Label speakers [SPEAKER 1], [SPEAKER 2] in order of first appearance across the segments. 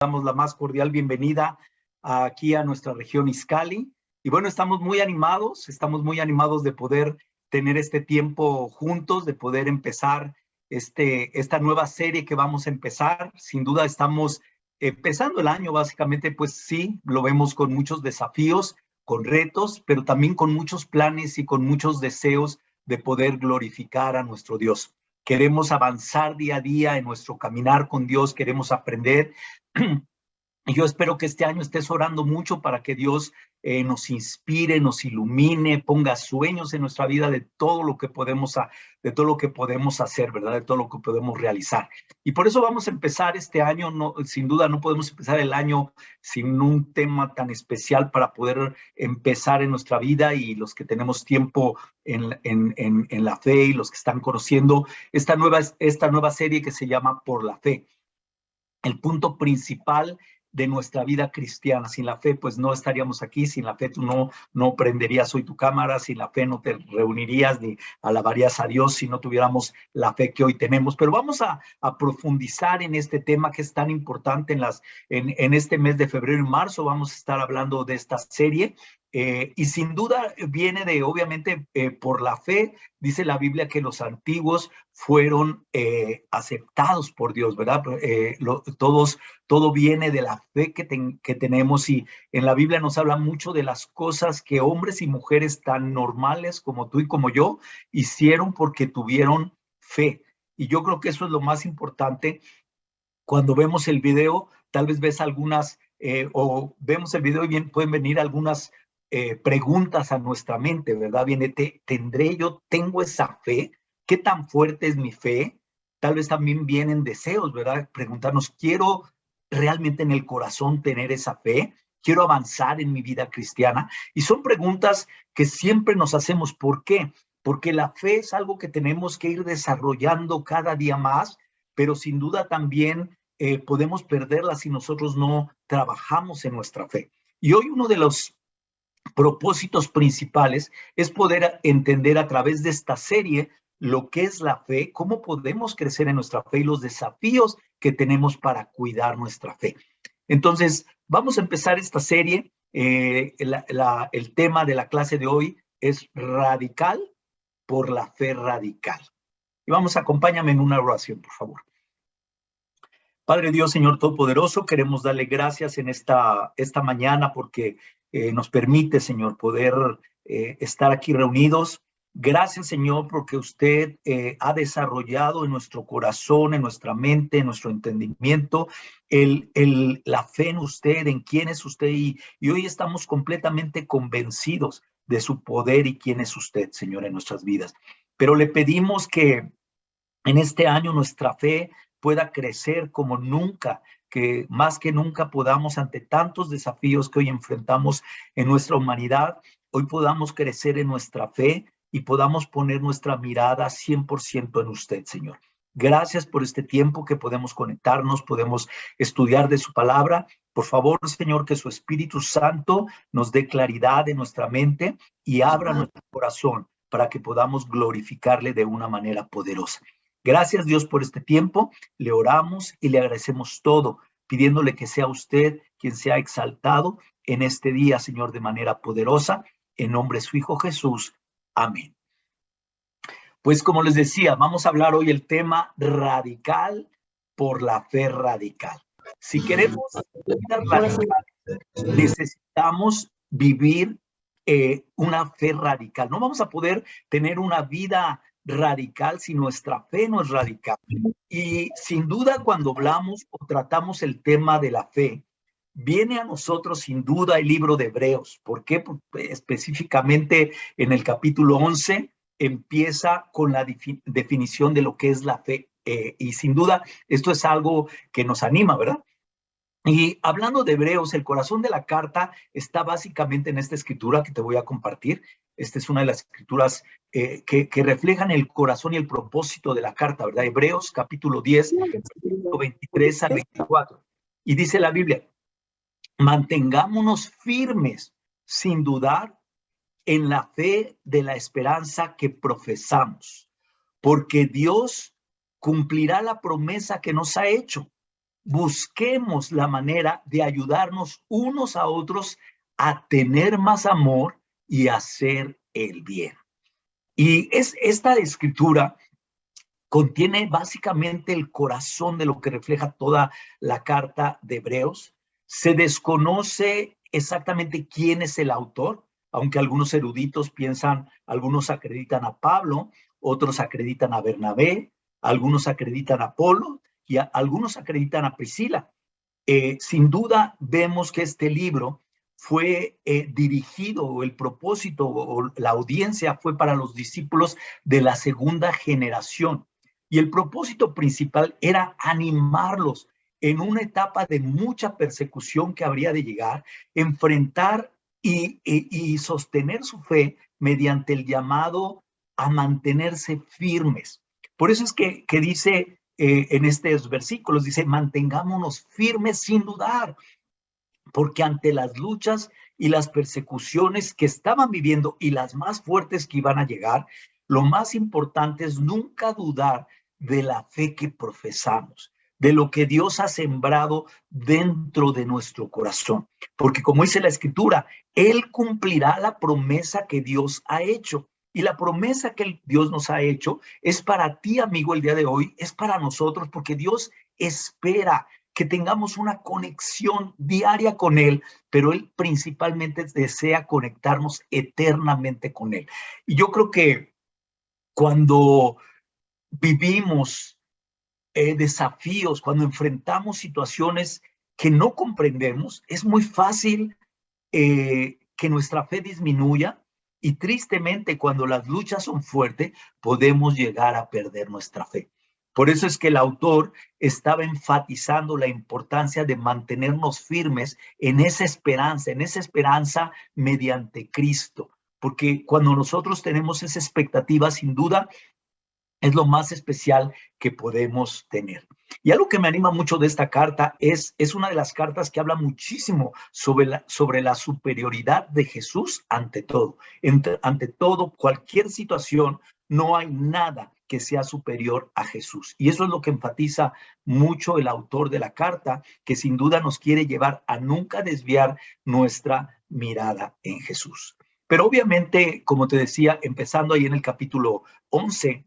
[SPEAKER 1] Damos la más cordial bienvenida aquí a nuestra región Izcalli. Y bueno, estamos muy animados de poder tener este tiempo juntos, de poder empezar esta nueva serie que vamos a empezar. Sin duda estamos empezando el año, básicamente, pues sí, lo vemos con muchos desafíos, con retos, pero también con muchos planes y con muchos deseos de poder glorificar a nuestro Dios. Queremos avanzar día a día en nuestro caminar con Dios, queremos aprender. Y yo espero que este año estés orando mucho para que Dios nos inspire, nos ilumine, ponga sueños en nuestra vida de todo lo que podemos hacer, ¿verdad? De todo lo que podemos realizar. Y por eso vamos a empezar este año. No, sin duda no podemos empezar el año sin un tema tan especial para poder empezar en nuestra vida, y los que tenemos tiempo en la fe y los que están conociendo esta nueva serie que se llama Por la Fe. El punto principal de nuestra vida cristiana. Sin la fe, pues no estaríamos aquí. Sin la fe, tú no prenderías hoy tu cámara. Sin la fe, no te reunirías ni alabarías a Dios si no tuviéramos la fe que hoy tenemos. Pero vamos a profundizar en este tema que es tan importante en este mes de febrero y marzo. Vamos a estar hablando de esta serie. Y sin duda viene obviamente, por la fe. Dice la Biblia que los antiguos fueron aceptados por Dios, ¿verdad? Todo viene de la fe que tenemos, y en la Biblia nos habla mucho de las cosas que hombres y mujeres tan normales como tú y como yo hicieron porque tuvieron fe. Y yo creo que eso es lo más importante. Cuando vemos el video, tal vez ves algunas, o vemos el video y bien pueden venir algunas preguntas a nuestra mente, ¿verdad? ¿Tengo esa fe? ¿Qué tan fuerte es mi fe? Tal vez también vienen deseos, ¿verdad? Preguntarnos, ¿quiero realmente en el corazón tener esa fe? ¿Quiero avanzar en mi vida cristiana? Y son preguntas que siempre nos hacemos. ¿Por qué? Porque la fe es algo que tenemos que ir desarrollando cada día más, pero sin duda también podemos perderla si nosotros no trabajamos en nuestra fe. Y hoy uno de los propósitos principales es poder entender a través de esta serie lo que es la fe, cómo podemos crecer en nuestra fe y los desafíos que tenemos para cuidar nuestra fe. Entonces, vamos a empezar esta serie. El tema de la clase de hoy es radical por la fe radical. Y acompáñame en una oración, por favor. Padre Dios, Señor Todopoderoso, queremos darle gracias en esta mañana porque nos permite, Señor, poder estar aquí reunidos. Gracias, Señor, porque usted ha desarrollado en nuestro corazón, en nuestra mente, en nuestro entendimiento, la fe en usted, en quién es usted, y hoy estamos completamente convencidos de su poder y quién es usted, Señor, en nuestras vidas. Pero le pedimos que en este año nuestra fe pueda crecer como nunca, que más que nunca podamos, ante tantos desafíos que hoy enfrentamos en nuestra humanidad, hoy podamos crecer en nuestra fe y podamos poner nuestra mirada 100% en usted, Señor. Gracias por este tiempo que podemos conectarnos, podemos estudiar de su palabra. Por favor, Señor, que su Espíritu Santo nos dé claridad en nuestra mente y abra nuestro corazón para que podamos glorificarle de una manera poderosa. Gracias, Dios, por este tiempo. Le oramos y le agradecemos todo, pidiéndole que sea usted quien sea exaltado en este día, Señor, de manera poderosa, en nombre de su Hijo Jesús. Amén. Pues como les decía, vamos a hablar hoy el tema radical por la fe radical. Si queremos vida radical, necesitamos vivir una fe radical. No vamos a poder tener una vida radical si nuestra fe no es radical. Y sin duda, cuando hablamos o tratamos el tema de la fe, viene a nosotros sin duda el libro de Hebreos. ¿Por qué? Porque específicamente en el capítulo 11 empieza con la definición de lo que es la fe. Y sin duda, esto es algo que nos anima, ¿verdad? Y hablando de Hebreos, el corazón de la carta está básicamente en esta escritura que te voy a compartir. Esta es una de las escrituras que reflejan el corazón y el propósito de la carta, ¿verdad? Hebreos capítulo 10, versículo 23 al 24. Y dice la Biblia: mantengámonos firmes sin dudar en la fe de la esperanza que profesamos, porque Dios cumplirá la promesa que nos ha hecho. busquemos la manera de ayudarnos unos a otros a tener más amor y hacer el bien. Y esta escritura contiene básicamente el corazón de lo que refleja toda la carta de Hebreos. Se desconoce exactamente quién es el autor, aunque algunos eruditos piensan, algunos acreditan a Pablo, otros acreditan a Bernabé, algunos acreditan a Apolo y algunos acreditan a Priscila. Sin duda vemos que este libro fue dirigido, o el propósito o la audiencia fue para los discípulos de la segunda generación. Y el propósito principal era animarlos en una etapa de mucha persecución que habría de llegar, enfrentar y sostener su fe mediante el llamado a mantenerse firmes. Por eso es que dice en estos versículos, dice, mantengámonos firmes sin dudar, porque ante las luchas y las persecuciones que estaban viviendo y las más fuertes que iban a llegar, lo más importante es nunca dudar de la fe que profesamos, de lo que Dios ha sembrado dentro de nuestro corazón. Porque como dice la Escritura, Él cumplirá la promesa que Dios ha hecho. Y la promesa que Dios nos ha hecho es para ti, amigo, el día de hoy, es para nosotros, porque Dios espera que tengamos una conexión diaria con Él, pero Él principalmente desea conectarnos eternamente con Él. Y yo creo que cuando vivimos desafíos, cuando enfrentamos situaciones que no comprendemos, es muy fácil que nuestra fe disminuya, y tristemente cuando las luchas son fuertes podemos llegar a perder nuestra fe. Por eso es que el autor estaba enfatizando la importancia de mantenernos firmes en esa esperanza mediante Cristo, porque cuando nosotros tenemos esa expectativa, sin duda es lo más especial que podemos tener. Y algo que me anima mucho de esta carta es una de las cartas que habla muchísimo sobre la superioridad de Jesús ante todo. Ante todo, cualquier situación, no hay nada que sea superior a Jesús. Y eso es lo que enfatiza mucho el autor de la carta, que sin duda nos quiere llevar a nunca desviar nuestra mirada en Jesús. Pero obviamente, como te decía, empezando ahí en el capítulo 11,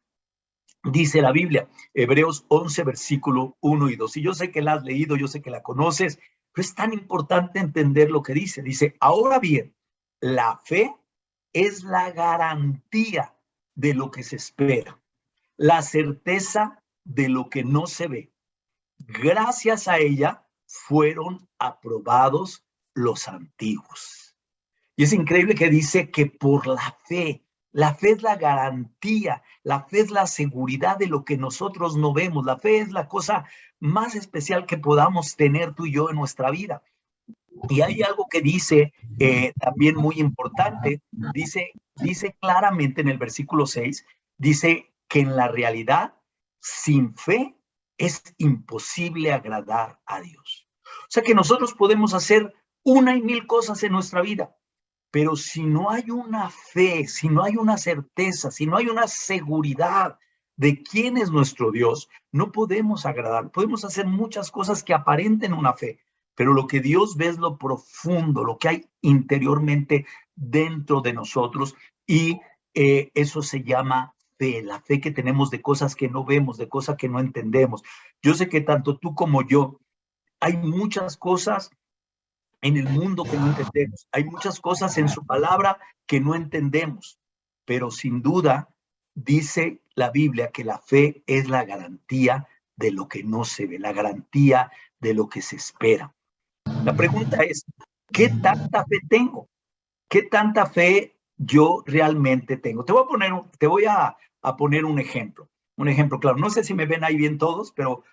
[SPEAKER 1] dice la Biblia, Hebreos 11, versículo 1 y 2. Y yo sé que la has leído, yo sé que la conoces, pero es tan importante entender lo que dice. Dice, ahora bien, la fe es la garantía de lo que se espera, la certeza de lo que no se ve. Gracias a ella fueron aprobados los antiguos. Y es increíble que dice que por la fe es la garantía, la fe es la seguridad de lo que nosotros no vemos, la fe es la cosa más especial que podamos tener tú y yo en nuestra vida. Y hay algo que dice también muy importante, dice claramente en el versículo 6, dice que en la realidad, sin fe, es imposible agradar a Dios. O sea que nosotros podemos hacer una y mil cosas en nuestra vida, pero si no hay una fe, si no hay una certeza, si no hay una seguridad de quién es nuestro Dios, no podemos agradar. Podemos hacer muchas cosas que aparenten una fe, pero lo que Dios ve es lo profundo, lo que hay interiormente dentro de nosotros, y eso se llama fe, la fe que tenemos de cosas que no vemos, de cosas que no entendemos. Yo sé que tanto tú como yo, hay muchas cosas en el mundo que no entendemos. Hay muchas cosas en su palabra que no entendemos, pero sin duda dice la Biblia que la fe es la garantía de lo que no se ve, la garantía de lo que se espera. La pregunta es, ¿qué tanta fe tengo? ¿Qué tanta fe yo realmente tengo? Te voy a poner un ejemplo. Un ejemplo claro. No sé si me ven ahí bien todos, pero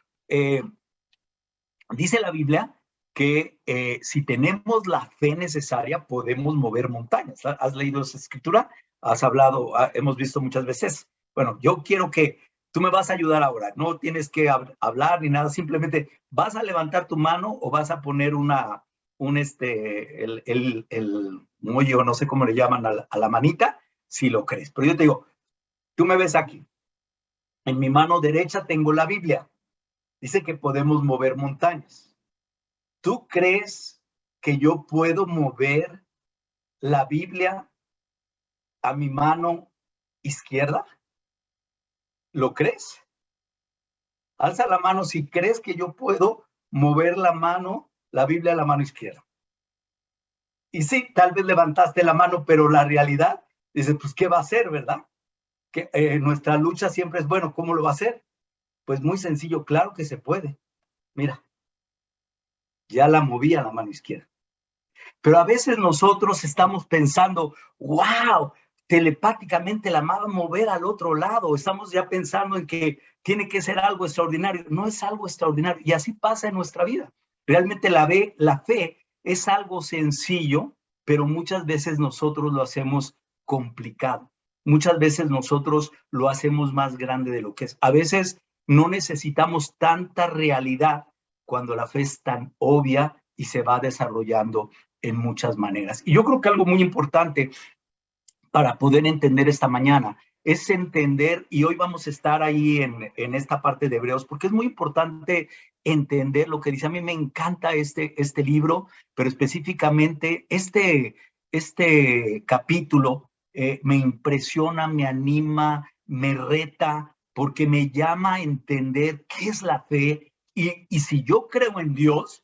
[SPEAKER 1] dice la Biblia que si tenemos la fe necesaria, podemos mover montañas. ¿Has leído esa escritura? Has hablado, hemos visto muchas veces. Bueno, yo quiero que tú me vas a ayudar ahora. No tienes que hablar ni nada, simplemente vas a levantar tu mano o vas a poner el mollo, no sé cómo le llaman a la manita, si lo crees. Pero yo te digo, tú me ves aquí. En mi mano derecha tengo la Biblia. Dice que podemos mover montañas. ¿Tú crees que yo puedo mover la Biblia a mi mano izquierda? ¿Lo crees? Alza la mano si crees que yo puedo mover la Biblia a la mano izquierda. Y sí, tal vez levantaste la mano, pero la realidad, dices, pues, ¿qué va a hacer, verdad? Que nuestra lucha siempre es, bueno, ¿cómo lo va a hacer? Pues muy sencillo, claro que se puede. Mira, ya la moví a la mano izquierda. Pero a veces nosotros estamos pensando, wow, telepáticamente la va a mover al otro lado. Estamos ya pensando en que tiene que ser algo extraordinario. No es algo extraordinario. Y así pasa en nuestra vida. Realmente la fe es algo sencillo, pero muchas veces nosotros lo hacemos complicado. Muchas veces nosotros lo hacemos más grande de lo que es. A veces no necesitamos tanta realidad cuando la fe es tan obvia y se va desarrollando en muchas maneras. Y yo creo que algo muy importante para poder entender esta mañana es entender, y hoy vamos a estar ahí en esta parte de Hebreos, porque es muy importante entender lo que dice. A mí me encanta este libro, pero específicamente este capítulo me impresiona, me anima, me reta, porque me llama a entender qué es la fe y si yo creo en Dios,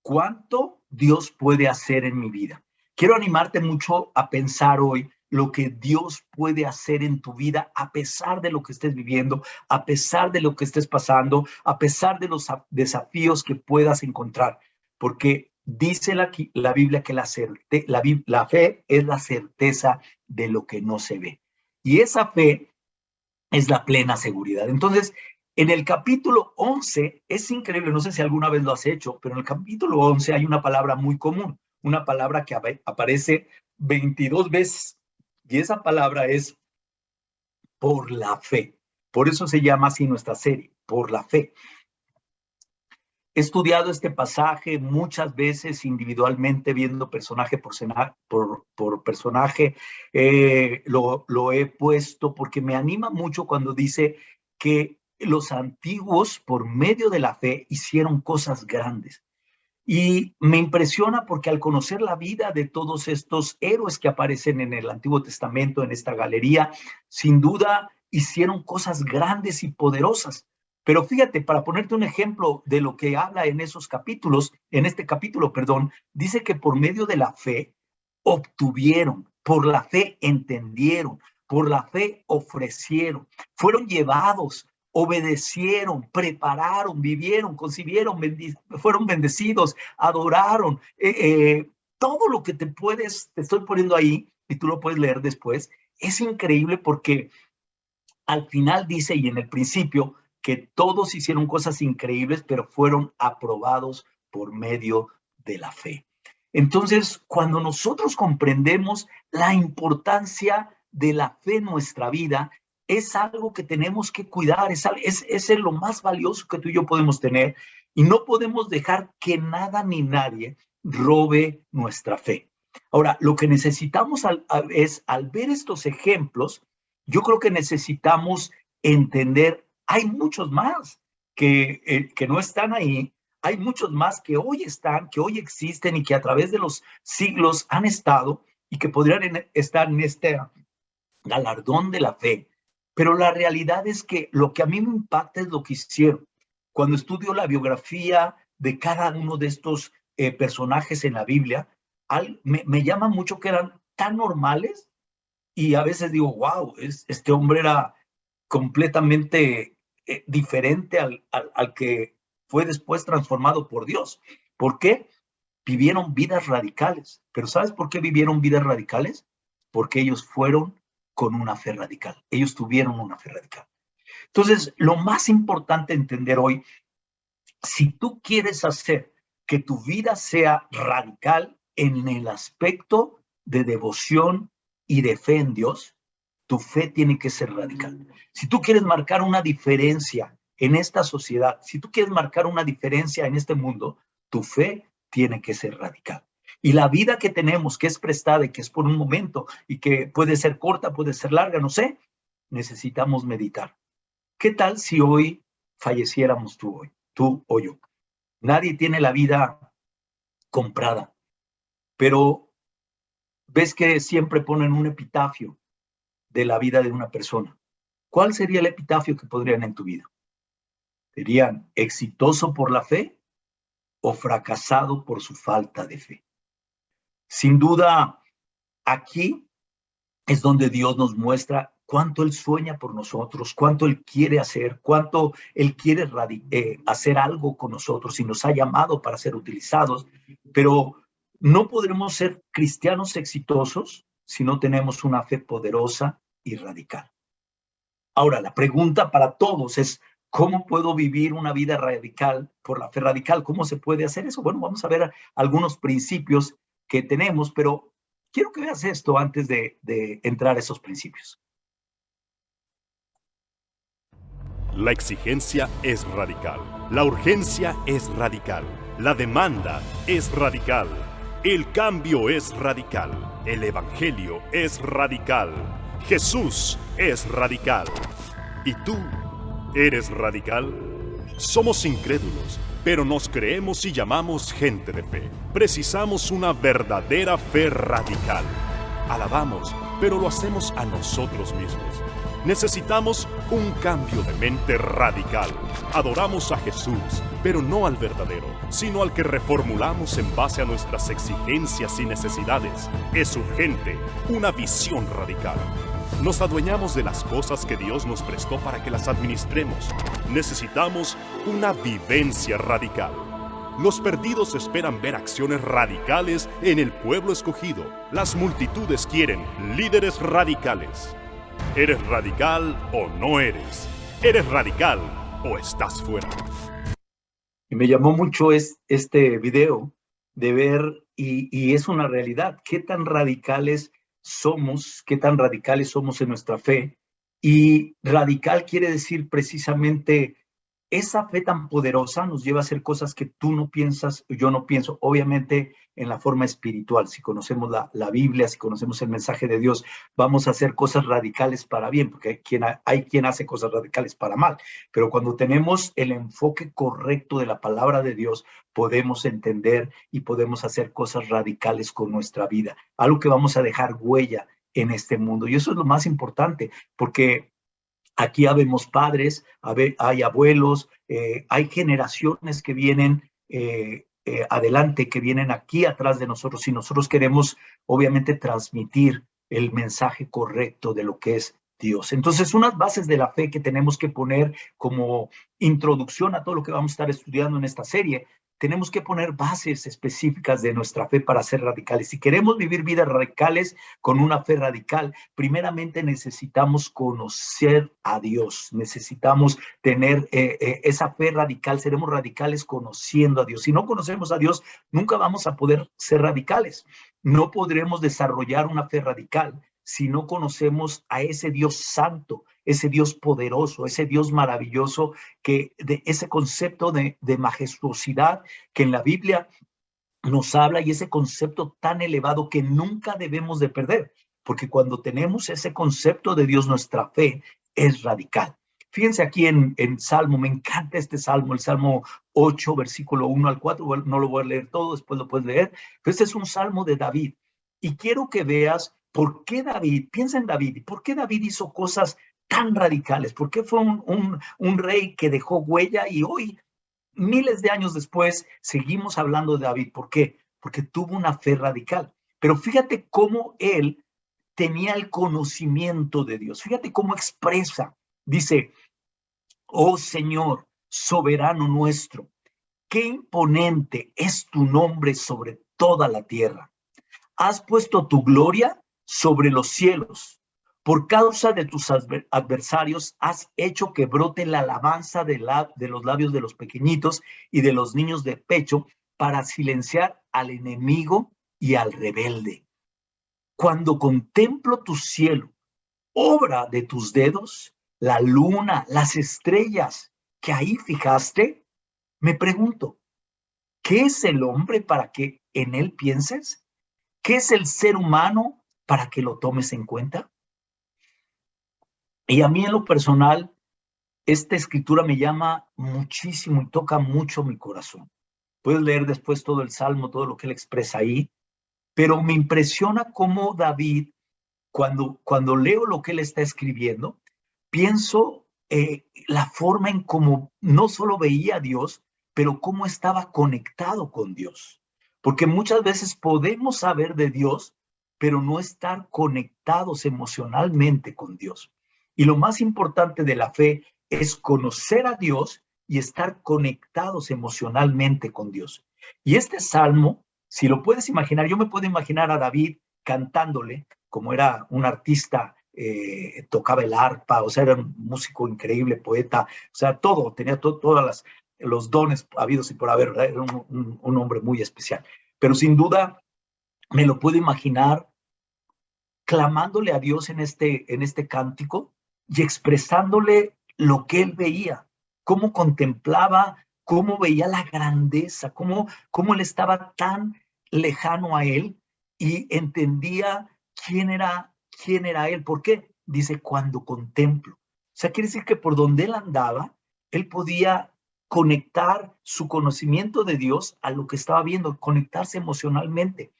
[SPEAKER 1] cuánto Dios puede hacer en mi vida. Quiero animarte mucho a pensar hoy lo que Dios puede hacer en tu vida a pesar de lo que estés viviendo, a pesar de lo que estés pasando, a pesar de los desafíos que puedas encontrar, porque dice la Biblia que la fe es la certeza de lo que no se ve. Y esa fe es la plena seguridad. Entonces, en el capítulo 11, es increíble, no sé si alguna vez lo has hecho, pero en el capítulo 11 hay una palabra muy común, una palabra que aparece 22 veces, y esa palabra es por la fe. Por eso se llama así nuestra serie, por la fe. He estudiado este pasaje muchas veces individualmente, viendo personaje por personaje. Lo he puesto porque me anima mucho cuando dice que los antiguos, por medio de la fe, hicieron cosas grandes. Y me impresiona porque al conocer la vida de todos estos héroes que aparecen en el Antiguo Testamento, en esta galería, sin duda hicieron cosas grandes y poderosas. Pero fíjate, para ponerte un ejemplo de lo que habla en esos capítulos, en este capítulo, perdón, dice que por medio de la fe obtuvieron, por la fe entendieron, por la fe ofrecieron, fueron llevados, obedecieron, prepararon, vivieron, concibieron, fueron bendecidos, adoraron. Todo lo que te estoy poniendo ahí, y tú lo puedes leer después, es increíble porque al final dice, y en el principio, que todos hicieron cosas increíbles, pero fueron aprobados por medio de la fe. Entonces, cuando nosotros comprendemos la importancia de la fe en nuestra vida, es algo que tenemos que cuidar, es lo más valioso que tú y yo podemos tener, y no podemos dejar que nada ni nadie robe nuestra fe. Ahora, lo que necesitamos es, al ver estos ejemplos, yo creo que necesitamos entender, hay muchos más que no están ahí, hay muchos más que hoy están, que hoy existen y que a través de los siglos han estado y que podrían estar en este galardón de la fe. Pero la realidad es que lo que a mí me impacta es lo que hicieron. Cuando estudio la biografía de cada uno de estos personajes en la Biblia, me llama mucho que eran tan normales y a veces digo, wow, este hombre era completamente diferente al que fue después transformado por Dios. ¿Por qué? Vivieron vidas radicales. Pero ¿sabes por qué vivieron vidas radicales? Porque ellos fueron con una fe radical. Ellos tuvieron una fe radical. Entonces, lo más importante entender hoy, si tú quieres hacer que tu vida sea radical en el aspecto de devoción y de fe en Dios, tu fe tiene que ser radical. Si tú quieres marcar una diferencia en esta sociedad, si tú quieres marcar una diferencia en este mundo, tu fe tiene que ser radical. Y la vida que tenemos, que es prestada y que es por un momento y que puede ser corta, puede ser larga, no sé, necesitamos meditar. ¿Qué tal si hoy falleciéramos tú hoy? tú o yo. Nadie tiene la vida comprada, pero ves que siempre ponen un epitafio de la vida de una persona. ¿Cuál sería el epitafio que podrían en tu vida? ¿Serían exitoso por la fe o fracasado por su falta de fe? Sin duda, aquí es donde Dios nos muestra cuánto Él sueña por nosotros, cuánto Él quiere hacer, cuánto Él quiere hacer algo con nosotros y nos ha llamado para ser utilizados, pero no podremos ser cristianos exitosos si no tenemos una fe poderosa y radical. Ahora, la pregunta para todos es, ¿cómo puedo vivir una vida radical por la fe radical? ¿Cómo se puede hacer eso? Bueno, vamos a ver algunos principios que tenemos, pero quiero que veas esto antes de entrar a esos principios.
[SPEAKER 2] La exigencia es radical, la urgencia es radical, la demanda es radical, el cambio es radical, el evangelio es radical, Jesús es radical. ¿Y tú eres radical? Somos incrédulos, pero nos creemos y llamamos gente de fe. Precisamos una verdadera fe radical. Alabamos, pero lo hacemos a nosotros mismos. Necesitamos un cambio de mente radical. Adoramos a Jesús, pero no al verdadero, sino al que reformulamos en base a nuestras exigencias y necesidades. Es urgente, una visión radical. Nos adueñamos de las cosas que Dios nos prestó para que las administremos. Necesitamos una vivencia radical. Los perdidos esperan ver acciones radicales en el pueblo escogido. Las multitudes quieren líderes radicales. ¿Eres radical o no eres? ¿Eres radical o estás fuera?
[SPEAKER 1] Y me llamó mucho este video de ver, y es una realidad, qué tan radicales somos en nuestra fe. Y radical quiere decir precisamente esa fe tan poderosa nos lleva a hacer cosas que tú no piensas, yo no pienso, obviamente en la forma espiritual. Si conocemos la Biblia, si conocemos el mensaje de Dios, vamos a hacer cosas radicales para bien, porque hay quien hace cosas radicales para mal. Pero cuando tenemos el enfoque correcto de la palabra de Dios, podemos entender y podemos hacer cosas radicales con nuestra vida, algo que vamos a dejar huella en este mundo. Y eso es lo más importante, porque aquí habemos padres, hay abuelos, hay generaciones que vienen adelante, que vienen aquí atrás de nosotros, y nosotros queremos obviamente transmitir el mensaje correcto de lo que es Dios. Entonces, unas bases de la fe que tenemos que poner como introducción a todo lo que vamos a estar estudiando en esta serie, tenemos que poner bases específicas de nuestra fe para ser radicales. Si queremos vivir vidas radicales con una fe radical, primeramente necesitamos conocer a Dios, necesitamos tener esa fe radical, seremos radicales conociendo a Dios. Si no conocemos a Dios, nunca vamos a poder ser radicales. No podremos desarrollar una fe radical si no conocemos a ese Dios santo, ese Dios poderoso, ese Dios maravilloso, de ese concepto de majestuosidad que en la Biblia nos habla, y ese concepto tan elevado que nunca debemos de perder, porque cuando tenemos ese concepto de Dios, nuestra fe es radical. Fíjense aquí en Salmo, me encanta este Salmo, el Salmo 8, versículo 1 al 4, bueno, no lo voy a leer todo, después lo puedes leer, pero este es un Salmo de David, y quiero que veas por qué David, piensa en David, ¿por qué David hizo cosas tan radicales? ¿Por qué fue un rey que dejó huella y hoy, miles de años después, seguimos hablando de David? ¿Por qué? Porque tuvo una fe radical. Pero fíjate cómo él tenía el conocimiento de Dios. Fíjate cómo expresa. Dice, oh Señor, soberano nuestro, qué imponente es tu nombre sobre toda la tierra. Has puesto tu gloria sobre los cielos. Por causa de tus adversarios, has hecho que brote la alabanza de los labios de los pequeñitos y de los niños de pecho para silenciar al enemigo y al rebelde. Cuando contemplo tu cielo, obra de tus dedos, la luna, las estrellas que ahí fijaste, me pregunto, ¿qué es el hombre para que en él pienses? ¿Qué es el ser humano para que lo tomes en cuenta? Y a mí en lo personal esta escritura me llama muchísimo y toca mucho mi corazón. Puedes leer después todo el Salmo, todo lo que él expresa ahí, pero me impresiona cómo David, cuando leo lo que él está escribiendo, pienso la forma en cómo no solo veía a Dios, pero cómo estaba conectado con Dios. Porque muchas veces podemos saber de Dios, pero no estar conectados emocionalmente con Dios. Y lo más importante de la fe es conocer a Dios y estar conectados emocionalmente con Dios. Y este salmo, si lo puedes imaginar, yo me puedo imaginar a David cantándole, como era un artista, tocaba el arpa, o sea, era un músico increíble, poeta, o sea, todo, tenía todos los dones habidos y por haber, ¿verdad? Era un hombre muy especial. Pero sin duda, me lo puedo imaginar clamándole a Dios en este cántico y expresándole lo que él veía, cómo contemplaba, cómo veía la grandeza, cómo él estaba tan lejano a él y entendía quién era él. ¿Por qué? Dice, cuando contemplo. O sea, quiere decir que por donde él andaba, él podía conectar su conocimiento de Dios a lo que estaba viendo, conectarse emocionalmente.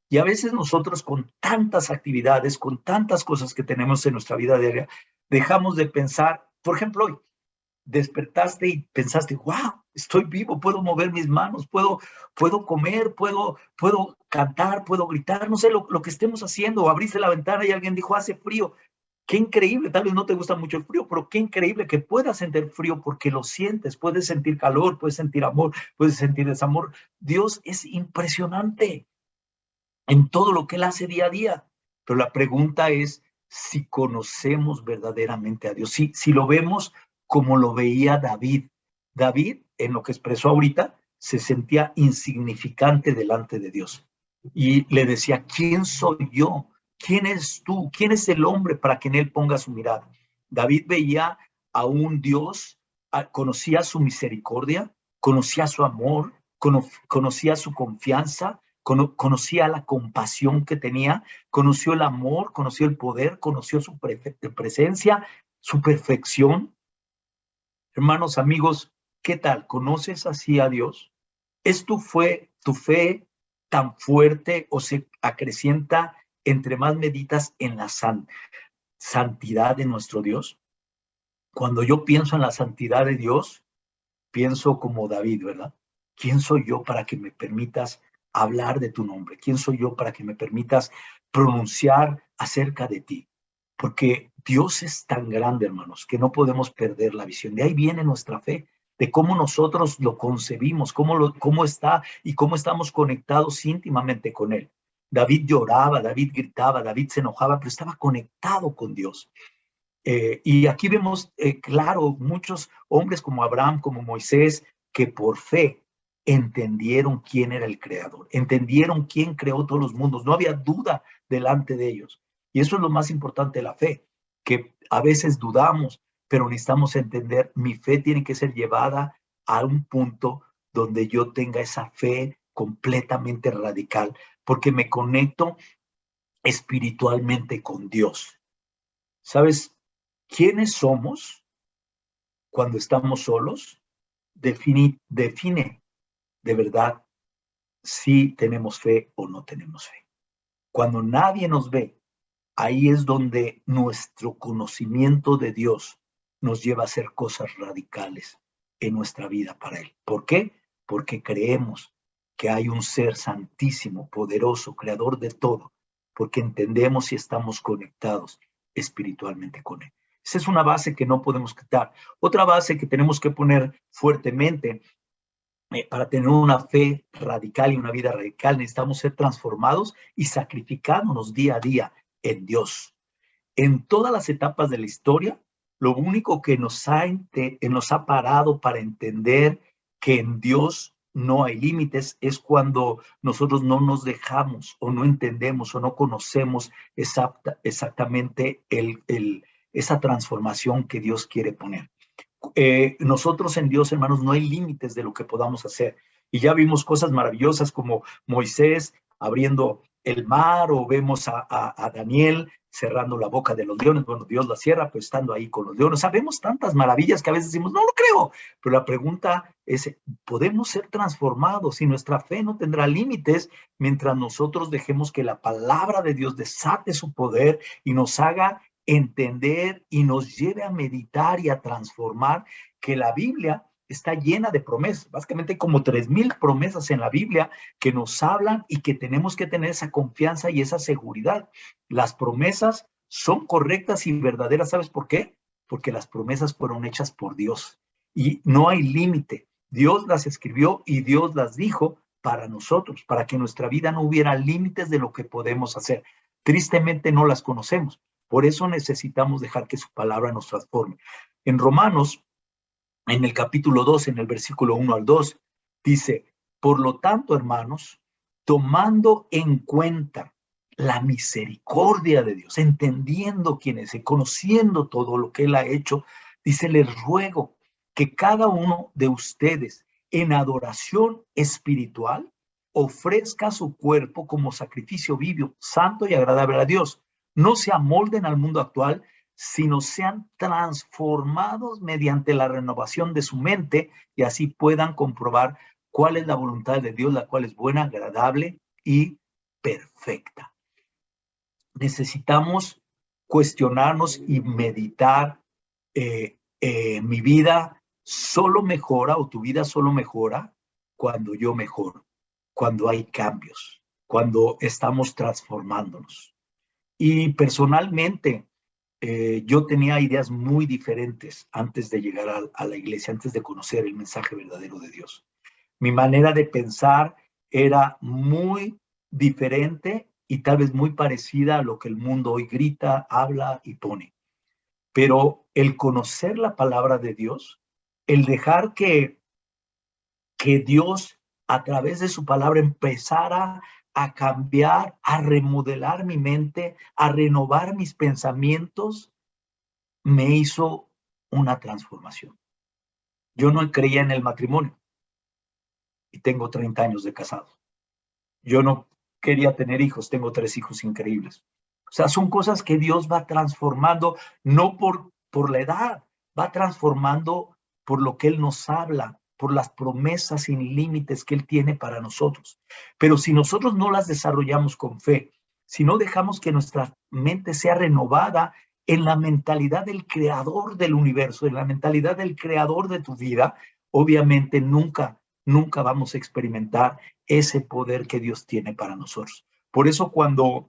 [SPEAKER 1] Y a veces nosotros con tantas actividades, con tantas cosas que tenemos en nuestra vida diaria, dejamos de pensar. Por ejemplo, hoy despertaste y pensaste, wow, estoy vivo, puedo mover mis manos, puedo comer, puedo cantar, puedo gritar, no sé, lo que estemos haciendo. O abriste la ventana y alguien dijo, hace frío. Qué increíble, tal vez no te gusta mucho el frío, pero qué increíble que puedas sentir frío porque lo sientes, puedes sentir calor, puedes sentir amor, puedes sentir desamor. Dios es impresionante en todo lo que él hace día a día. Pero la pregunta es si conocemos verdaderamente a Dios, si lo vemos como lo veía David. David, en lo que expresó ahorita, se sentía insignificante delante de Dios. Y le decía, ¿quién soy yo? ¿Quién eres tú? ¿Quién es el hombre para que en él ponga su mirada? David veía a un Dios, conocía su misericordia, conocía su amor, conocía su confianza, conocía la compasión que tenía, conoció el amor, conoció el poder, conoció su presencia, su perfección. Hermanos, amigos, ¿qué tal? ¿Conoces así a Dios? ¿Es tu fe tan fuerte o se acrecienta entre más meditas en la santidad de nuestro Dios? Cuando yo pienso en la santidad de Dios, pienso como David, ¿verdad? ¿Quién soy yo para que me permitas hablar de tu nombre? ¿Quién soy yo para que me permitas pronunciar acerca de ti? Porque Dios es tan grande, hermanos, que no podemos perder la visión. De ahí viene nuestra fe, de cómo nosotros lo concebimos, cómo está y cómo estamos conectados íntimamente con Él. David lloraba, David gritaba, David se enojaba, pero estaba conectado con Dios. Y aquí vemos, claro, muchos hombres como Abraham, como Moisés, que por fe entendieron quién era el creador, entendieron quién creó todos los mundos, no había duda delante de ellos. Y eso es lo más importante de la fe, que a veces dudamos, pero necesitamos entender, mi fe tiene que ser llevada a un punto donde yo tenga esa fe completamente radical, porque me conecto espiritualmente con Dios. ¿Sabes quiénes somos cuando estamos solos? Define de verdad si tenemos fe o no tenemos fe. Cuando nadie nos ve, ahí es donde nuestro conocimiento de Dios nos lleva a hacer cosas radicales en nuestra vida para Él. ¿Por qué? Porque creemos que hay un ser santísimo, poderoso, creador de todo, porque entendemos y estamos conectados espiritualmente con Él. Esa es una base que no podemos quitar. Otra base que tenemos que poner fuertemente para tener una fe radical y una vida radical, necesitamos ser transformados y sacrificándonos día a día en Dios. En todas las etapas de la historia, lo único que nos ha parado para entender que en Dios no hay límites es cuando nosotros no nos dejamos o no entendemos o no conocemos exactamente esa transformación que Dios quiere poner. Nosotros en Dios, hermanos, no hay límites de lo que podamos hacer. Y ya vimos cosas maravillosas como Moisés abriendo el mar o vemos a Daniel cerrando la boca de los leones. Bueno, Dios la cierra, pero estando ahí con los leones. O sea, vemos tantas maravillas que a veces decimos, no lo creo. Pero la pregunta es, ¿podemos ser transformados? Y nuestra fe no tendrá límites mientras nosotros dejemos que la palabra de Dios desate su poder y nos haga entender y nos lleve a meditar y a transformar, que la Biblia está llena de promesas. Básicamente hay como 3,000 promesas en la Biblia que nos hablan y que tenemos que tener esa confianza y esa seguridad. Las promesas son correctas y verdaderas. ¿Sabes por qué? Porque las promesas fueron hechas por Dios y no hay límite. Dios las escribió y Dios las dijo para nosotros, para que en nuestra vida no hubiera límites de lo que podemos hacer. Tristemente no las conocemos. Por eso necesitamos dejar que su palabra nos transforme. En Romanos, en el capítulo 2, en el versículo 1 al 2, dice, por lo tanto, hermanos, tomando en cuenta la misericordia de Dios, entendiendo quién es, conociendo todo lo que Él ha hecho, dice, les ruego que cada uno de ustedes en adoración espiritual ofrezca su cuerpo como sacrificio vivo, santo y agradable a Dios. No se amolden al mundo actual, sino sean transformados mediante la renovación de su mente y así puedan comprobar cuál es la voluntad de Dios, la cual es buena, agradable y perfecta. Necesitamos cuestionarnos y meditar. Mi vida solo mejora o tu vida solo mejora cuando yo mejoro, cuando hay cambios, cuando estamos transformándonos. Y personalmente, yo tenía ideas muy diferentes antes de llegar a la iglesia, antes de conocer el mensaje verdadero de Dios. Mi manera de pensar era muy diferente y tal vez muy parecida a lo que el mundo hoy grita, habla y pone. Pero el conocer la palabra de Dios, el dejar que Dios a través de su palabra empezara a cambiar, a remodelar mi mente, a renovar mis pensamientos, me hizo una transformación. Yo no creía en el matrimonio y tengo 30 años de casado. Yo no quería tener hijos, tengo 3 hijos increíbles. O sea, son cosas que Dios va transformando, no por la edad, va transformando por lo que Él nos habla, por las promesas sin límites que Él tiene para nosotros. Pero si nosotros no las desarrollamos con fe, si no dejamos que nuestra mente sea renovada en la mentalidad del creador del universo, en la mentalidad del creador de tu vida, obviamente nunca vamos a experimentar ese poder que Dios tiene para nosotros. Por eso cuando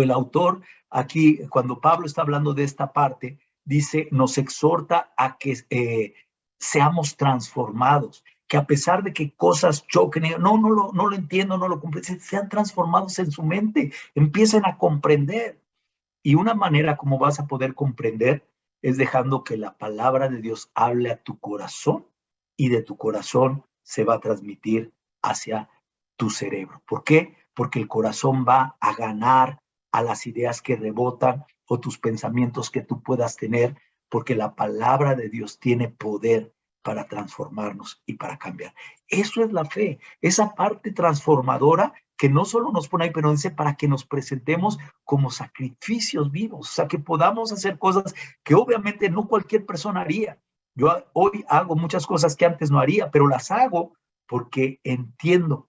[SPEAKER 1] el autor aquí, cuando Pablo está hablando de esta parte, dice, nos exhorta a que seamos transformados, que a pesar de que cosas choquen, no lo entiendo, no lo comprendo, sean transformados en su mente, empiecen a comprender. Y una manera como vas a poder comprender es dejando que la palabra de Dios hable a tu corazón y de tu corazón se va a transmitir hacia tu cerebro. ¿Por qué? Porque el corazón va a ganar a las ideas que rebotan o tus pensamientos que tú puedas tener, porque la palabra de Dios tiene poder para transformarnos y para cambiar. Eso es la fe, esa parte transformadora que no solo nos pone ahí, pero dice para que nos presentemos como sacrificios vivos, o sea, que podamos hacer cosas que obviamente no cualquier persona haría. Yo hoy hago muchas cosas que antes no haría, pero las hago porque entiendo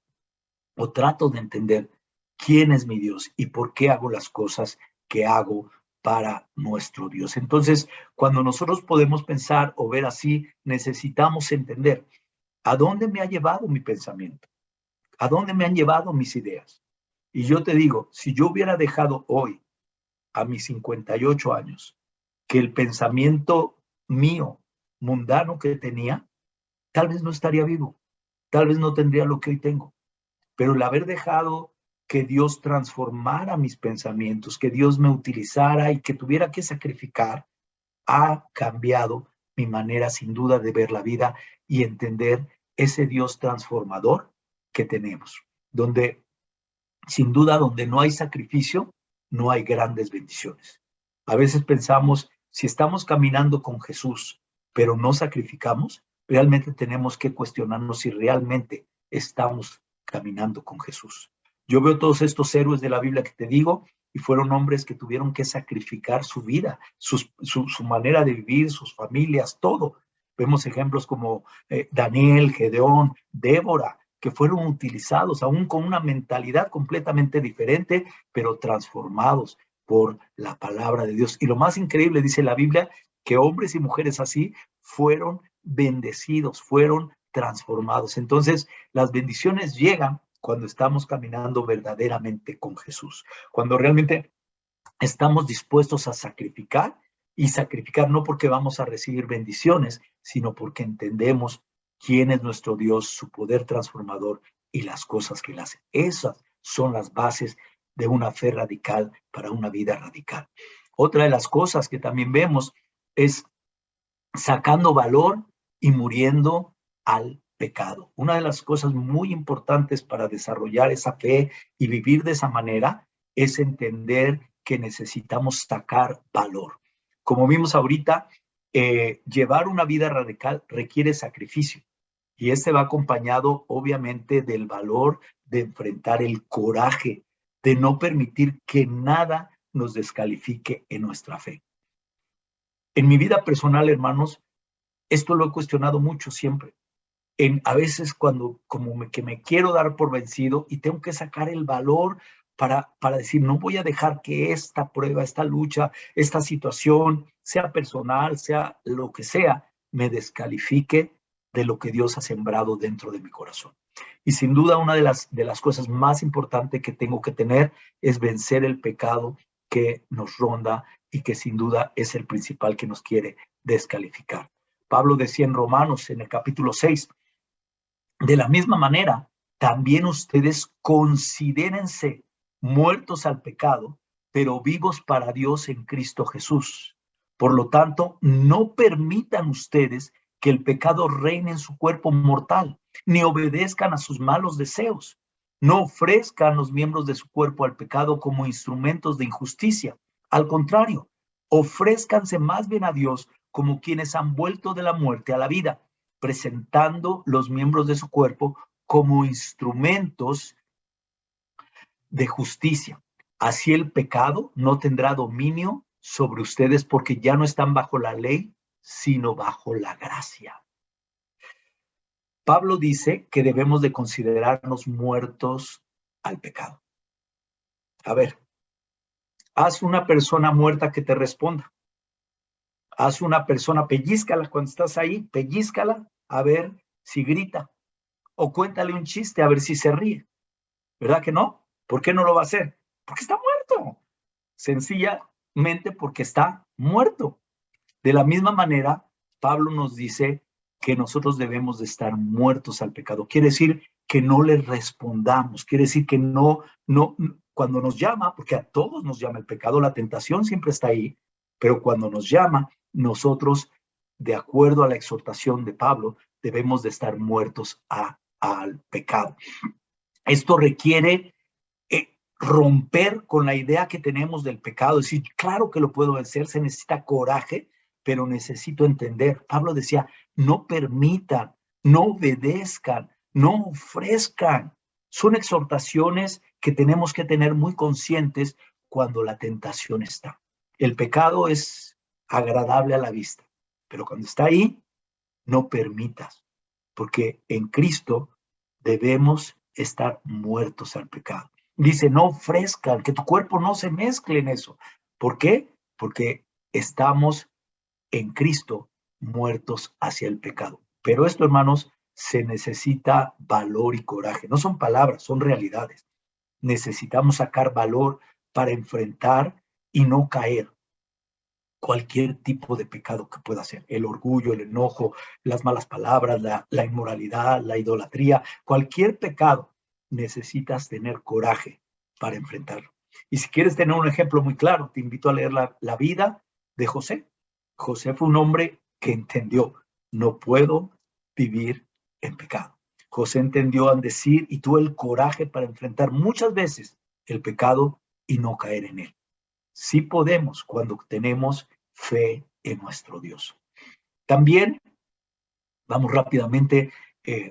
[SPEAKER 1] o trato de entender quién es mi Dios y por qué hago las cosas que hago para nuestro Dios. Entonces, cuando nosotros podemos pensar o ver así, necesitamos entender a dónde me ha llevado mi pensamiento, a dónde me han llevado mis ideas. Y yo te digo, si yo hubiera dejado hoy, a mis 58 años, que el pensamiento mío, mundano que tenía, tal vez no estaría vivo, tal vez no tendría lo que hoy tengo. Pero el haber dejado que Dios transformara mis pensamientos, que Dios me utilizara y que tuviera que sacrificar, ha cambiado mi manera sin duda de ver la vida y entender ese Dios transformador que tenemos, donde sin duda donde no hay sacrificio, no hay grandes bendiciones. A veces pensamos, si estamos caminando con Jesús, pero no sacrificamos, realmente tenemos que cuestionarnos si realmente estamos caminando con Jesús. Yo veo todos estos héroes de la Biblia que te digo, y fueron hombres que tuvieron que sacrificar su vida, su manera de vivir, sus familias, todo. Vemos ejemplos como Daniel, Gedeón, Débora, que fueron utilizados aún con una mentalidad completamente diferente, pero transformados por la palabra de Dios. Y lo más increíble, dice la Biblia, que hombres y mujeres así fueron bendecidos, fueron transformados. Entonces, las bendiciones llegan cuando estamos caminando verdaderamente con Jesús, cuando realmente estamos dispuestos a sacrificar, y sacrificar no porque vamos a recibir bendiciones, sino porque entendemos quién es nuestro Dios, su poder transformador y las cosas que él hace. Esas son las bases de una fe radical para una vida radical. Otra de las cosas que también vemos es sacando valor y muriendo al pecado. Una de las cosas muy importantes para desarrollar esa fe y vivir de esa manera es entender que necesitamos sacar valor. Como vimos ahorita, llevar una vida radical requiere sacrificio, y este va acompañado obviamente del valor de enfrentar el coraje, de no permitir que nada nos descalifique en nuestra fe. En mi vida personal, hermanos, esto lo he cuestionado mucho siempre. A veces cuando que me quiero dar por vencido y tengo que sacar el valor para decir, no voy a dejar que esta prueba, esta lucha, esta situación, sea personal, sea lo que sea, me descalifique de lo que Dios ha sembrado dentro de mi corazón. Y sin duda una de las cosas más importantes que tengo que tener es vencer el pecado que nos ronda y que sin duda es el principal que nos quiere descalificar. Pablo decía en Romanos, en el capítulo 6, de la misma manera, también ustedes considérense muertos al pecado, pero vivos para Dios en Cristo Jesús. Por lo tanto, no permitan ustedes que el pecado reine en su cuerpo mortal, ni obedezcan a sus malos deseos. No ofrezcan los miembros de su cuerpo al pecado como instrumentos de injusticia. Al contrario, ofrézcanse más bien a Dios como quienes han vuelto de la muerte a la vida, presentando los miembros de su cuerpo como instrumentos de justicia. Así el pecado no tendrá dominio sobre ustedes porque ya no están bajo la ley, sino bajo la gracia. Pablo dice que debemos de considerarnos muertos al pecado. A ver, haz una persona muerta que te responda. Haz una persona, pellízcala cuando estás ahí, pellízcala a ver si grita. O cuéntale un chiste a ver si se ríe. ¿Verdad que no? ¿Por qué no lo va a hacer? Porque está muerto. Sencillamente porque está muerto. De la misma manera, Pablo nos dice que nosotros debemos de estar muertos al pecado. Quiere decir que no le respondamos. Quiere decir que no, cuando nos llama, porque a todos nos llama el pecado, la tentación siempre está ahí, pero cuando nos llama, nosotros, de acuerdo a la exhortación de Pablo, debemos de estar muertos al pecado. Esto requiere romper con la idea que tenemos del pecado, decir, claro que lo puedo vencer, se necesita coraje, pero necesito entender. Pablo decía, no permitan, no obedezcan, no ofrezcan. Son exhortaciones que tenemos que tener muy conscientes cuando la tentación está. El pecado es agradable a la vista, pero cuando está ahí, no permitas, porque en Cristo debemos estar muertos al pecado. Dice, no ofrezcan, que tu cuerpo no se mezcle en eso. ¿Por qué? Porque estamos en Cristo muertos hacia el pecado. Pero esto, hermanos, se necesita valor y coraje. No son palabras, son realidades. Necesitamos sacar valor para enfrentar y no caer cualquier tipo de pecado que pueda ser. El orgullo, el enojo, las malas palabras, la inmoralidad, la idolatría, cualquier pecado, necesitas tener coraje para enfrentarlo. Y si quieres tener un ejemplo muy claro, te invito a leer la vida de José. José fue un hombre que entendió, no puedo vivir en pecado. José entendió al decir y tuvo el coraje para enfrentar muchas veces el pecado y no caer en él. Sí podemos cuando tenemos fe en nuestro Dios. También, vamos rápidamente,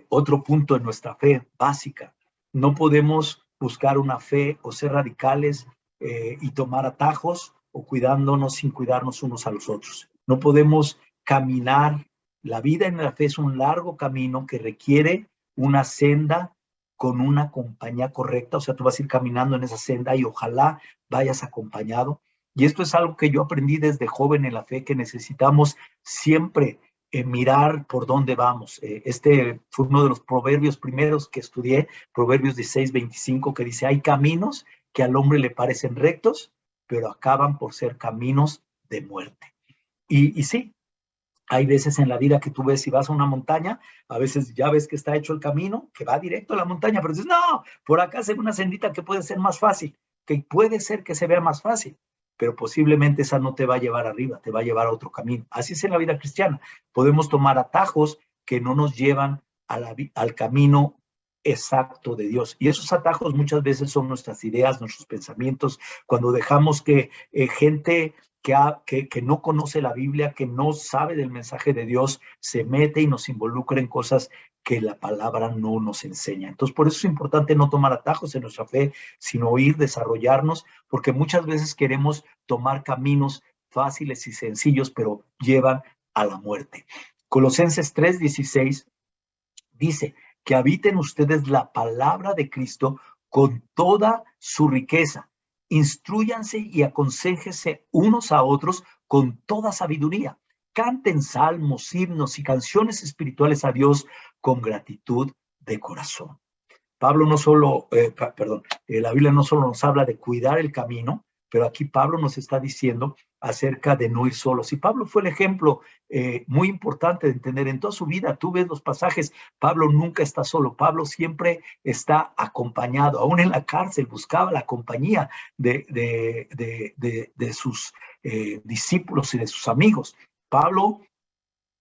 [SPEAKER 1] otro punto en nuestra fe básica. No podemos buscar una fe o ser radicales y tomar atajos o cuidándonos sin cuidarnos unos a los otros. No podemos caminar. La vida en la fe es un largo camino que requiere una senda con una compañía correcta. O sea, tú vas a ir caminando en esa senda y ojalá vayas acompañado. Y esto es algo que yo aprendí desde joven en la fe, que necesitamos siempre mirar por dónde vamos. Este fue uno de los proverbios primeros que estudié, Proverbios 16:25, que dice, hay caminos que al hombre le parecen rectos, pero acaban por ser caminos de muerte. Y sí, hay veces en la vida que tú ves, si vas a una montaña, a veces ya ves que está hecho el camino, que va directo a la montaña, pero dices, no, por acá se ve una sendita que puede ser más fácil, que puede ser que se vea más fácil, pero posiblemente esa no te va a llevar arriba, te va a llevar a otro camino. Así es en la vida cristiana. Podemos tomar atajos que no nos llevan al camino exacto de Dios. Y esos atajos muchas veces son nuestras ideas, nuestros pensamientos, cuando dejamos que gente que no conoce la Biblia, que no sabe del mensaje de Dios, se mete y nos involucra en cosas que la palabra no nos enseña. Entonces, por eso es importante no tomar atajos en nuestra fe, sino ir, desarrollarnos, porque muchas veces queremos tomar caminos fáciles y sencillos, pero llevan a la muerte. Colosenses 3:16 dice que habiten ustedes la palabra de Cristo con toda su riqueza. Instrúyanse y aconséjense unos a otros con toda sabiduría. Canten salmos, himnos y canciones espirituales a Dios con gratitud de corazón. Pablo no solo, la Biblia no solo nos habla de cuidar el camino, pero aquí Pablo nos está diciendo acerca de no ir solos. Y Pablo fue el ejemplo muy importante de entender en toda su vida. Tú ves los pasajes, Pablo nunca está solo, Pablo siempre está acompañado. Aún en la cárcel buscaba la compañía de sus discípulos y de sus amigos. Pablo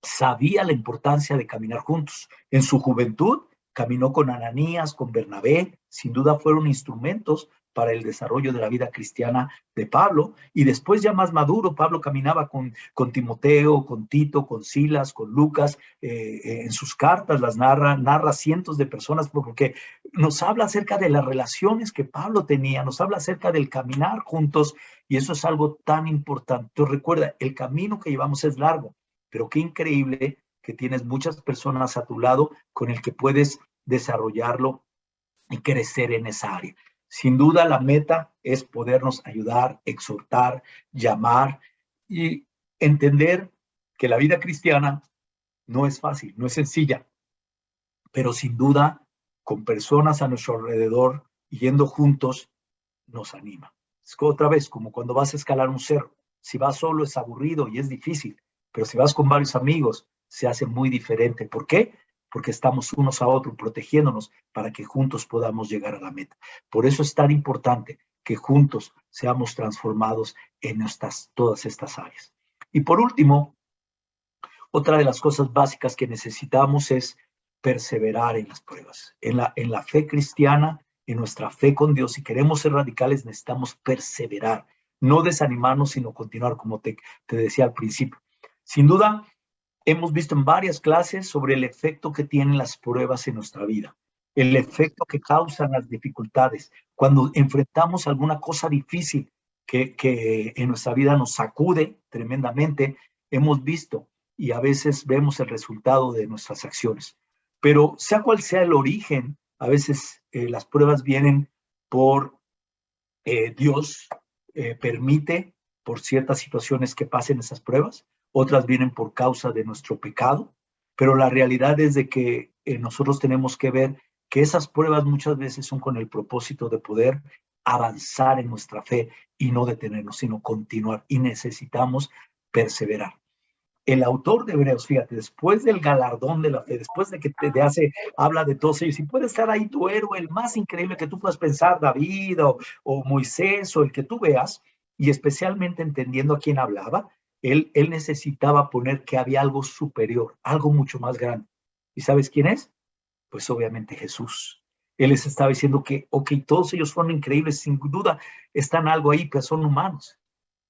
[SPEAKER 1] sabía la importancia de caminar juntos. En su juventud caminó con Ananías, con Bernabé, sin duda fueron instrumentos para el desarrollo de la vida cristiana de Pablo, y después ya más maduro, Pablo caminaba con Timoteo, con Tito, con Silas, con Lucas, en sus cartas las narra cientos de personas, porque nos habla acerca de las relaciones que Pablo tenía, nos habla acerca del caminar juntos, y eso es algo tan importante. Entonces recuerda, el camino que llevamos es largo, pero qué increíble que tienes muchas personas a tu lado con el que puedes desarrollarlo y crecer en esa área. Sin duda, la meta es podernos ayudar, exhortar, llamar y entender que la vida cristiana no es fácil, no es sencilla, pero sin duda, con personas a nuestro alrededor, yendo juntos, nos anima. Es otra vez, como cuando vas a escalar un cerro. Si vas solo es aburrido y es difícil, pero si vas con varios amigos, se hace muy diferente. ¿Por qué? Porque estamos unos a otros protegiéndonos para que juntos podamos llegar a la meta. Por eso es tan importante que juntos seamos transformados en todas estas áreas. Y por último, otra de las cosas básicas que necesitamos es perseverar en las pruebas. En la fe cristiana, en nuestra fe con Dios, si queremos ser radicales, necesitamos perseverar, no desanimarnos, sino continuar, como te decía al principio. Sin duda, hemos visto en varias clases sobre el efecto que tienen las pruebas en nuestra vida, el efecto que causan las dificultades. Cuando enfrentamos alguna cosa difícil que en nuestra vida nos sacude tremendamente, hemos visto y a veces vemos el resultado de nuestras acciones. Pero sea cual sea el origen, a veces las pruebas vienen por Dios, permite por ciertas situaciones que pasen esas pruebas. Otras vienen por causa de nuestro pecado, pero la realidad es de que nosotros tenemos que ver que esas pruebas muchas veces son con el propósito de poder avanzar en nuestra fe y no detenernos, sino continuar, y necesitamos perseverar. El autor de Hebreos, fíjate, después del galardón de la fe, después de que habla de todos ellos, y puede estar ahí tu héroe, el más increíble que tú puedas pensar, David o Moisés o el que tú veas, y especialmente entendiendo a quién hablaba, él necesitaba poner que había algo superior, algo mucho más grande. ¿Y sabes quién es? Pues obviamente Jesús. Él les estaba diciendo que, ok, todos ellos fueron increíbles, sin duda están algo ahí, pero son humanos.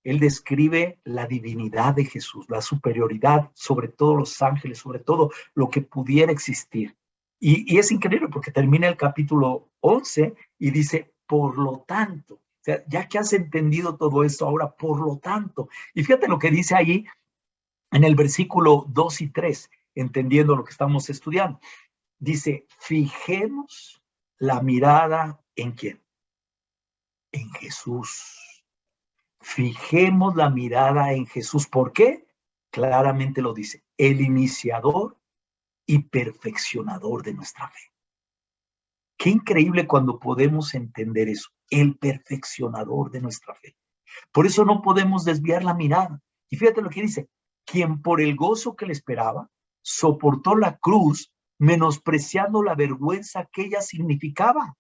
[SPEAKER 1] Él describe la divinidad de Jesús, la superioridad sobre todos los ángeles, sobre todo lo que pudiera existir. Y es increíble porque termina el capítulo 11 y dice, por lo tanto, o sea, ya que has entendido todo esto, ahora por lo tanto. Y fíjate lo que dice ahí en el versículo 2 y 3, entendiendo lo que estamos estudiando. Dice, fijemos la mirada ¿en quién? En Jesús. Fijemos la mirada en Jesús. ¿Por qué? Claramente lo dice, el iniciador y perfeccionador de nuestra fe. Qué increíble cuando podemos entender eso, el perfeccionador de nuestra fe. Por eso no podemos desviar la mirada. Y fíjate lo que dice, quien por el gozo que le esperaba, soportó la cruz, menospreciando la vergüenza que ella significaba.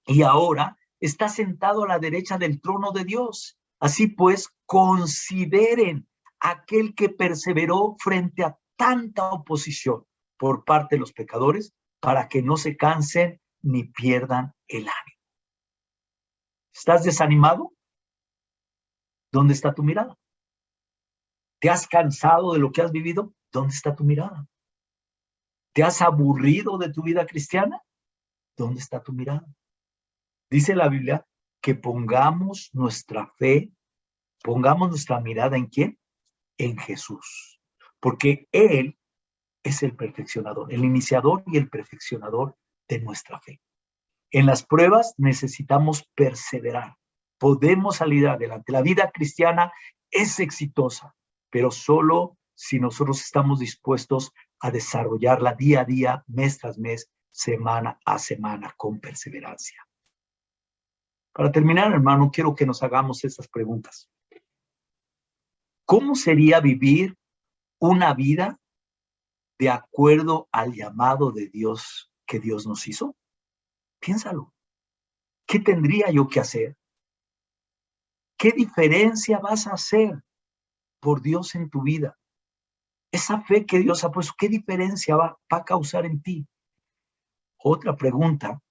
[SPEAKER 1] Y ahora está sentado a la derecha del trono de Dios. Así pues, consideren aquel que perseveró frente a tanta oposición por parte de los pecadores, para que no se cansen ni pierdan el ánimo. ¿Estás desanimado? ¿Dónde está tu mirada? ¿Te has cansado de lo que has vivido? ¿Dónde está tu mirada? ¿Te has aburrido de tu vida cristiana? ¿Dónde está tu mirada? Dice la Biblia que pongamos nuestra fe, pongamos nuestra mirada ¿en quién? En Jesús. Porque Él es el perfeccionador, el iniciador y el perfeccionador de nuestra fe. En las pruebas necesitamos perseverar. Podemos salir adelante. La vida cristiana es exitosa, pero solo si nosotros estamos dispuestos a desarrollarla día a día, mes tras mes, semana a semana, con perseverancia. Para terminar, hermano, quiero que nos hagamos estas preguntas. ¿Cómo sería vivir una vida de acuerdo al llamado de Dios que Dios nos hizo? Piénsalo. ¿Qué tendría yo que hacer? ¿Qué diferencia vas a hacer por Dios en tu vida? Esa fe que Dios ha puesto, ¿qué diferencia va a causar en ti? Otra pregunta,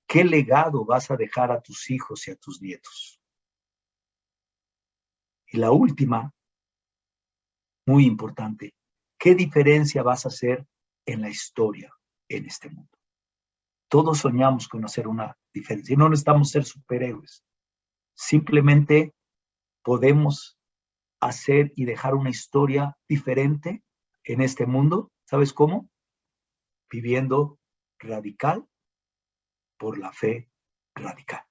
[SPEAKER 1] ¿qué legado vas a dejar a tus hijos y a tus nietos? Y la última, muy importante, ¿qué diferencia vas a hacer en la historia en este mundo? Todos soñamos con hacer una diferencia y no necesitamos ser superhéroes. Simplemente podemos hacer y dejar una historia diferente en este mundo. ¿Sabes cómo? Viviendo radical por la fe radical.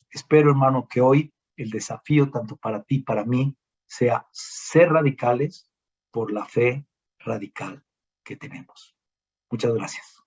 [SPEAKER 1] Espero, hermano, que hoy el desafío, tanto para ti, para mí, sea ser radicales por la fe radical que tenemos. Muchas gracias.